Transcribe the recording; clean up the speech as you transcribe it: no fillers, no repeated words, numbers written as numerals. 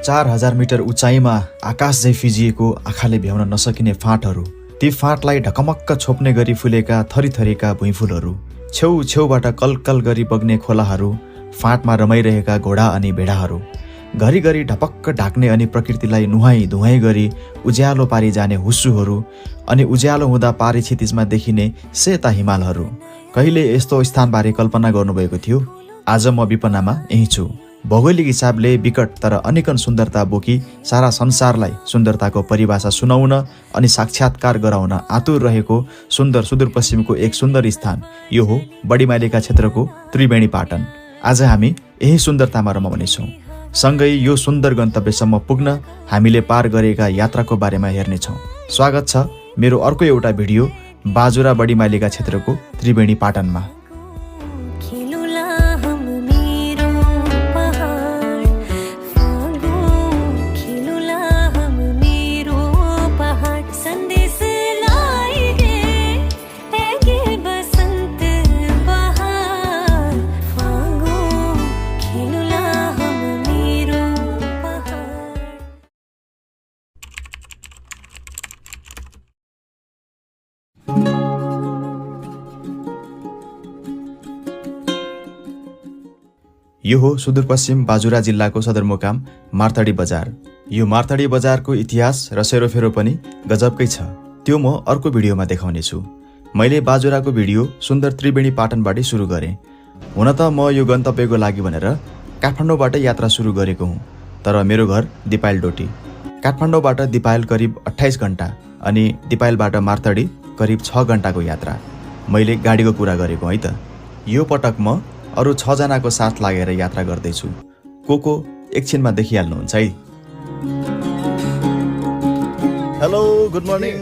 4000 metre उचाइमा आकाश झै फिजिएको आँखाले भ्याउन नसकिने फाँटहरू, ती फाँटलाई ढकमक्क छोप्ने गरी फुलेका थरीथरीका भुइँफुलहरू, छेउछेउबाट कलकल गरी बग्ने खोलाहरू, फाँटमा रमाइरहेका घोडा अनि भेडाहरू, घरिघरि ढपक्क ढाक्ने अनि प्रकृतिलाई नुहाई धुवाई गरी उज्यालो पारी जाने हुस्सुहरू अनि उज्यालो हुँदा पारी क्षितिजमा देखिने सेता हिमालहरू। कहिले यस्तो स्थानबारे कल्पना गर्नुभएको थियो? आज म विपन्नामा यही छु। भौगोलिक हिसाबले विकट तर अनेकन सुन्दरता बोकी सारा संसारलाई सुन्दरताको परिभाषा सुनाउन अनि साक्षात्कार गराउन आतुर रहेको सुन्दर सुदूरपश्चिमको एक सुन्दर स्थान यो हो बडीमाइलीका क्षेत्रको त्रिवेणी पाटन। आज हामी यही सुन्दरतामा रमाउनेछौँ। सँगै यो सुन्दर गन्तव्यसम्म पुग्न हामीले पार गरेका यात्राको बारेमा हेर्नेछौँ। स्वागत छ मेरो अर्को एउटा भिडियो बाजुरा बडीमाइलीका क्षेत्रको त्रिवेणी पाटनमा। यो हो सुदूरपश्चिम बाजुरा जिल्लाको सदरमुकाम मार्तडी बजार। यो मार्तडी बजारको इतिहास र सेरोफेरो पनि गजबकै छ। त्यो म अर्को भिडियोमा देखाउने छु। मैले बाजुराको भिडियो सुन्दर त्रिवेणी पाटनबाट सुरु गरेँ। हुन त म यो गन्तव्यको लागि भनेर काठमाडौँबाट यात्रा सुरु गरेको हुँ, तर मेरो घर दिपायल डोटी। काठमाडौँबाट दिपायल करिब 28 घण्टा अनि दिपायलबाट मार्तडी करिब 6 घण्टाको यात्रा। मैले गाडीको कुरा गरेको है त। यो पटक म अरू 6 जनाको साथ लागेर यात्रा गर्दैछु। को एकछिनमा देखिहाल्नुहुन्छ है। Hello, good morning.